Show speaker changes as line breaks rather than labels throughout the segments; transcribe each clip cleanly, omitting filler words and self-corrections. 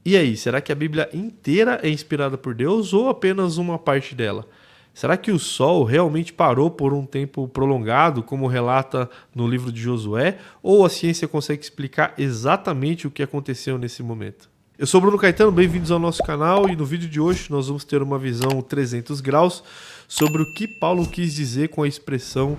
E aí, será que a Bíblia inteira é inspirada por Deus ou apenas uma parte dela? Será que o Sol realmente parou por um tempo prolongado, como relata no livro de Josué, ou a ciência consegue explicar exatamente o que aconteceu nesse momento? Eu sou Bruno Caetano, bem-vindos ao nosso canal e no vídeo de hoje nós vamos ter uma visão 300 graus sobre o que Paulo quis dizer com a expressão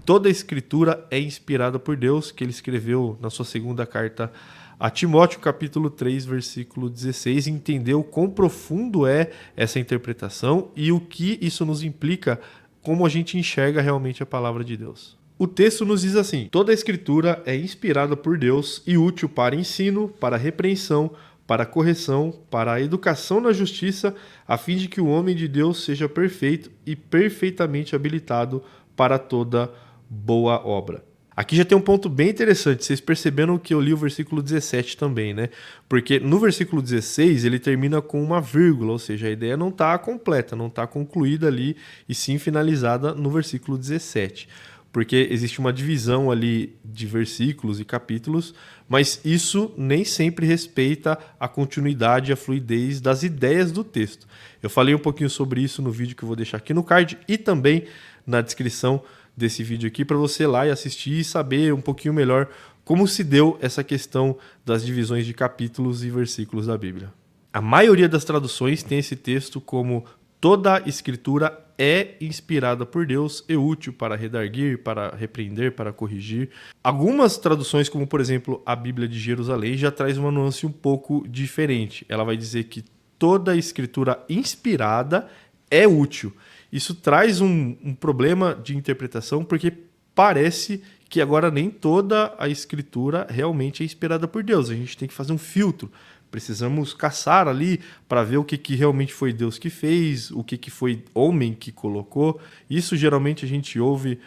toda a escritura é inspirada por Deus, que ele escreveu na sua segunda carta a Timóteo, capítulo 3, versículo 16, entendeu quão profundo é essa interpretação e o que isso nos implica, como a gente enxerga realmente a palavra de Deus. O texto nos diz assim: toda a escritura é inspirada por Deus e útil para ensino, para repreensão, para correção, para a educação na justiça, a fim de que o homem de Deus seja perfeito e perfeitamente habilitado para toda boa obra. Aqui já tem um ponto bem interessante, vocês perceberam que eu li o versículo 17 também, né? Porque no versículo 16 ele termina com uma vírgula, ou seja, a ideia não está completa, não está concluída ali e sim finalizada no versículo 17. Porque existe uma divisão ali de versículos e capítulos, mas isso nem sempre respeita a continuidade e a fluidez das ideias do texto. Eu falei um pouquinho sobre isso no vídeo que eu vou deixar aqui no card e também na descrição desse vídeo aqui para você ir lá e assistir e saber um pouquinho melhor como se deu essa questão das divisões de capítulos e versículos da Bíblia. A maioria das traduções tem esse texto como toda a escritura é inspirada por Deus e útil para redarguir, para repreender, para corrigir. Algumas traduções, como por exemplo a Bíblia de Jerusalém, já traz uma nuance um pouco diferente. Ela vai dizer que toda a escritura inspirada é útil. Isso traz um problema de interpretação, porque parece que agora nem toda a escritura realmente é inspirada por Deus. A gente tem que fazer um filtro. Precisamos caçar ali para ver o que realmente foi Deus que fez, o que foi homem que colocou. Isso geralmente a gente ouve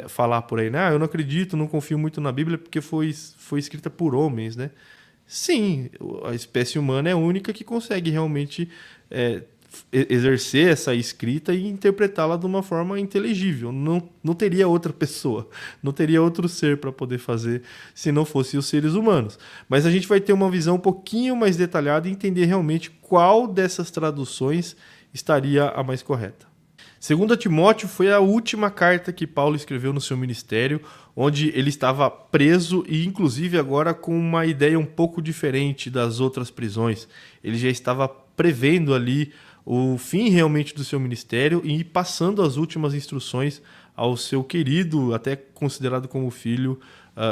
falar por aí, né? Eu não acredito, não confio muito na Bíblia porque foi escrita por homens, né? Sim, a espécie humana é a única que consegue realmente exercer essa escrita e interpretá-la de uma forma inteligível. Não teria outra pessoa, não teria outro ser para poder fazer se não fossem os seres humanos. Mas a gente vai ter uma visão um pouquinho mais detalhada e entender realmente qual dessas traduções estaria a mais correta. 2 Timóteo foi a última carta que Paulo escreveu no seu ministério, onde ele estava preso e inclusive agora com uma ideia um pouco diferente das outras prisões. Ele já estava prevendo ali o fim realmente do seu ministério e passando as últimas instruções ao seu querido, até considerado como filho,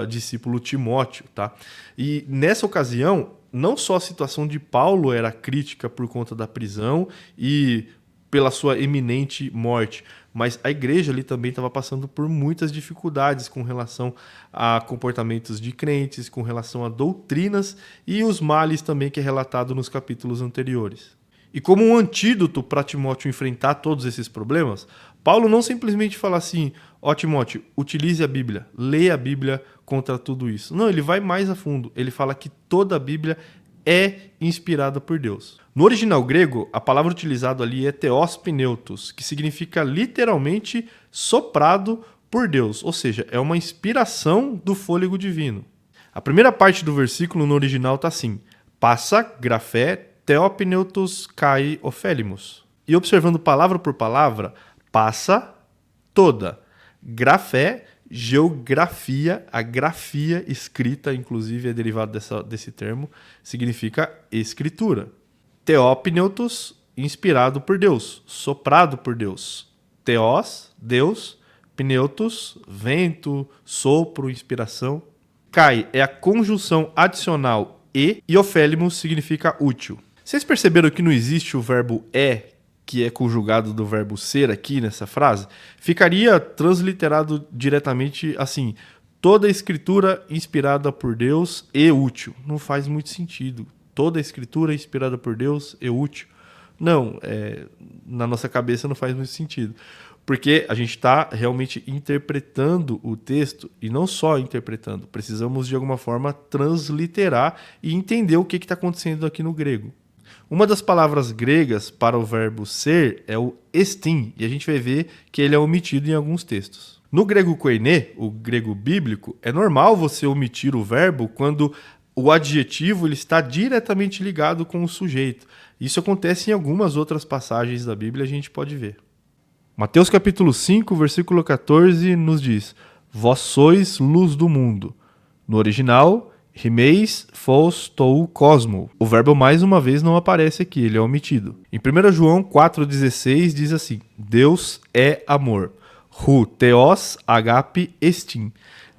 discípulo Timóteo, tá? E nessa ocasião, não só a situação de Paulo era crítica por conta da prisão e pela sua iminente morte, mas a igreja ali também estava passando por muitas dificuldades com relação a comportamentos de crentes, com relação a doutrinas e os males também que é relatado nos capítulos anteriores. E como um antídoto para Timóteo enfrentar todos esses problemas, Paulo não simplesmente fala assim: ó Timóteo, utilize a Bíblia, leia a Bíblia contra tudo isso. Não, ele vai mais a fundo. Ele fala que toda a Bíblia é inspirada por Deus. No original grego, a palavra utilizada ali é theos pneutos, que significa literalmente soprado por Deus, ou seja, é uma inspiração do fôlego divino. A primeira parte do versículo no original está assim: passa, grafé, theopneutos kai ofélimos. E observando palavra por palavra, passa toda. Grafé, geografia, a grafia escrita, inclusive é derivado desse termo, significa escritura. Theopneutos, inspirado por Deus, soprado por Deus. Theos, Deus, pneutos, vento, sopro, inspiração. Kai é a conjunção adicional e ofélimos significa útil. Vocês perceberam que não existe o verbo que é conjugado do verbo ser aqui nessa frase? Ficaria transliterado diretamente assim: toda a escritura inspirada por Deus e útil. Não faz muito sentido. Toda a escritura inspirada por Deus e útil. Não, na nossa cabeça não faz muito sentido. Porque a gente está realmente interpretando o texto e não só interpretando. Precisamos, de alguma forma, transliterar e entender o que está acontecendo aqui no grego. Uma das palavras gregas para o verbo ser é o estin, e a gente vai ver que ele é omitido em alguns textos. No grego koiné, o grego bíblico, é normal você omitir o verbo quando o adjetivo ele está diretamente ligado com o sujeito. Isso acontece em algumas outras passagens da Bíblia, a gente pode ver. Mateus capítulo 5, versículo 14 nos diz: Vós sois luz do mundo. No original, rimeis phos tou cosmo. O verbo mais uma vez não aparece aqui, ele é omitido. Em 1 João 4,16 diz assim: Deus é amor. Hu theos agape estin.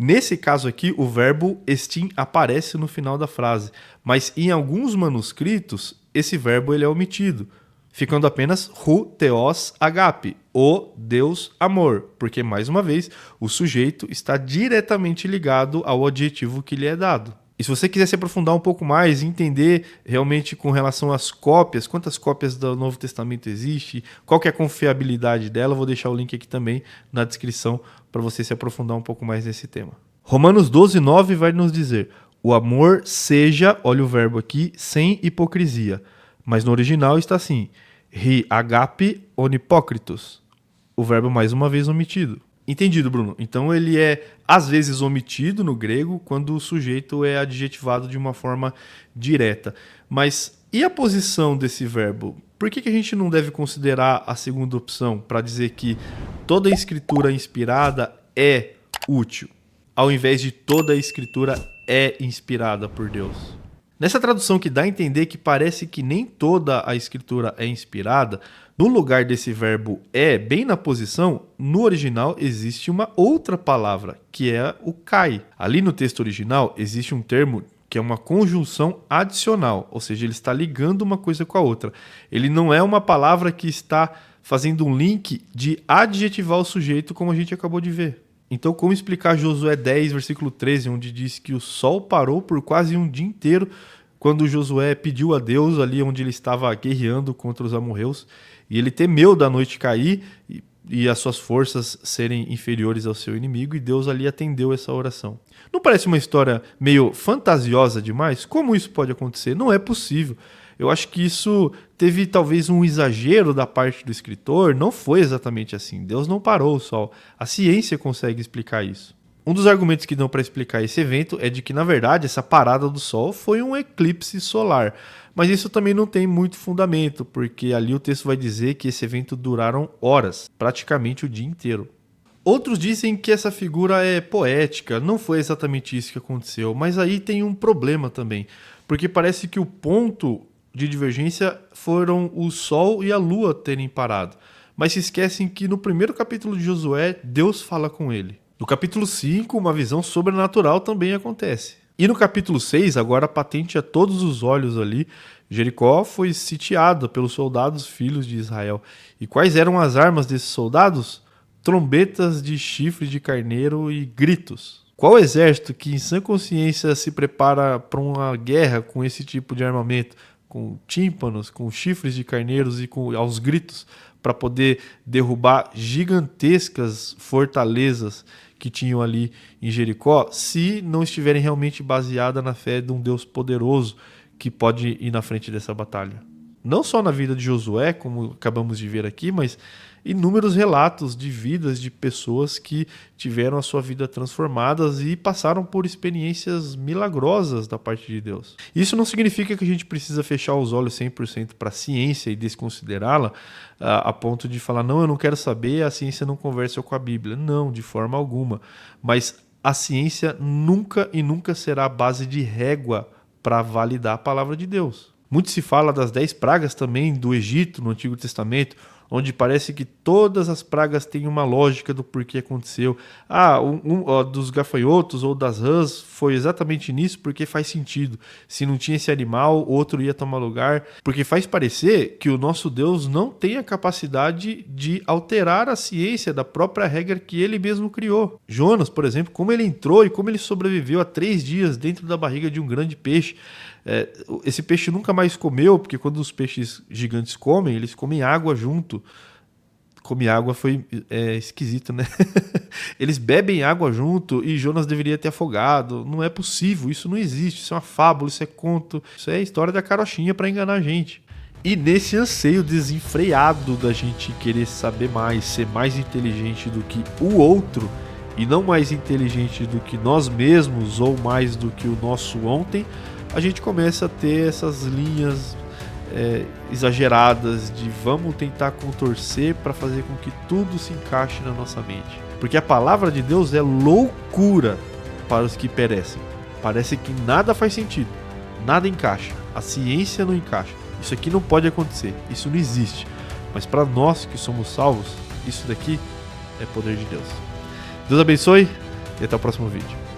Nesse caso aqui, o verbo estin aparece no final da frase, mas em alguns manuscritos, esse verbo ele é omitido, ficando apenas hu theos agape, o Deus amor, porque, mais uma vez, o sujeito está diretamente ligado ao adjetivo que lhe é dado. E se você quiser se aprofundar um pouco mais e entender realmente com relação às cópias, quantas cópias do Novo Testamento existe, qual que é a confiabilidade dela, eu vou deixar o link aqui também na descrição para você se aprofundar um pouco mais nesse tema. Romanos 12:9 vai nos dizer: o amor seja, olha o verbo aqui, sem hipocrisia. Mas no original está assim: ri agape onipócritos. O verbo mais uma vez omitido. Entendido, Bruno? Então ele é às vezes omitido no grego quando o sujeito é adjetivado de uma forma direta. Mas e a posição desse verbo? Por que a gente não deve considerar a segunda opção para dizer que toda a escritura inspirada é útil, ao invés de toda a escritura é inspirada por Deus? Nessa tradução que dá a entender que parece que nem toda a escritura é inspirada, no lugar desse verbo é, bem na posição, no original existe uma outra palavra, que é o kai. Ali no texto original existe um termo que é uma conjunção adicional, ou seja, ele está ligando uma coisa com a outra. Ele não é uma palavra que está fazendo um link de adjetivar o sujeito, como a gente acabou de ver. Então, como explicar Josué 10, versículo 13, onde diz que o sol parou por quase um dia inteiro quando Josué pediu a Deus ali onde ele estava guerreando contra os amorreus, e ele temeu da noite cair e as suas forças serem inferiores ao seu inimigo, e Deus ali atendeu essa oração. Não parece uma história meio fantasiosa demais? Como isso pode acontecer? Não é possível. Eu acho que isso teve talvez um exagero da parte do escritor, não foi exatamente assim. Deus não parou o sol. A ciência consegue explicar isso. Um dos argumentos que dão para explicar esse evento é de que, na verdade, essa parada do sol foi um eclipse solar. Mas isso também não tem muito fundamento, porque ali o texto vai dizer que esse evento duraram horas, praticamente o dia inteiro. Outros dizem que essa figura é poética, não foi exatamente isso que aconteceu, mas aí tem um problema também, porque parece que o ponto de divergência foram o Sol e a Lua terem parado. Mas se esquecem que no primeiro capítulo de Josué, Deus fala com ele. No capítulo 5, uma visão sobrenatural também acontece. E no capítulo 6, agora patente a todos os olhos ali, Jericó foi sitiada pelos soldados filhos de Israel. E quais eram as armas desses soldados? Trombetas de chifre de carneiro e gritos. Qual exército que em sã consciência se prepara para uma guerra com esse tipo de armamento? Com tímpanos, com chifres de carneiros e aos gritos, para poder derrubar gigantescas fortalezas que tinham ali em Jericó, se não estiverem realmente baseadas na fé de um Deus poderoso que pode ir na frente dessa batalha. Não só na vida de Josué, como acabamos de ver aqui, mas inúmeros relatos de vidas de pessoas que tiveram a sua vida transformadas e passaram por experiências milagrosas da parte de Deus. Isso não significa que a gente precisa fechar os olhos 100% para a ciência e desconsiderá-la a ponto de falar, não, eu não quero saber, a ciência não conversa com a Bíblia. Não, de forma alguma. Mas a ciência nunca e nunca será a base de régua para validar a palavra de Deus. Muito se fala das 10 pragas também do Egito no Antigo Testamento, onde parece que todas as pragas têm uma lógica do porquê aconteceu. Dos gafanhotos ou das rãs foi exatamente nisso porque faz sentido. Se não tinha esse animal, outro ia tomar lugar. Porque faz parecer que o nosso Deus não tem a capacidade de alterar a ciência da própria regra que ele mesmo criou. Jonas, por exemplo, como ele entrou e como ele sobreviveu a 3 dias dentro da barriga de um grande peixe. Esse peixe nunca mais comeu, porque quando os peixes gigantes comem, eles comem água junto. Comer água foi esquisito, né? Eles bebem água junto e Jonas deveria ter afogado. Não é possível, isso não existe, isso é uma fábula, isso é conto, isso é a história da carochinha para enganar a gente. E nesse anseio desenfreado da gente querer saber mais, ser mais inteligente do que o outro, e não mais inteligente do que nós mesmos ou mais do que o nosso ontem, a gente começa a ter essas linhas exageradas de vamos tentar contorcer para fazer com que tudo se encaixe na nossa mente. Porque a palavra de Deus é loucura para os que perecem. Parece que nada faz sentido, nada encaixa, a ciência não encaixa. Isso aqui não pode acontecer, isso não existe. Mas para nós que somos salvos, isso daqui é poder de Deus. Deus abençoe e até o próximo vídeo.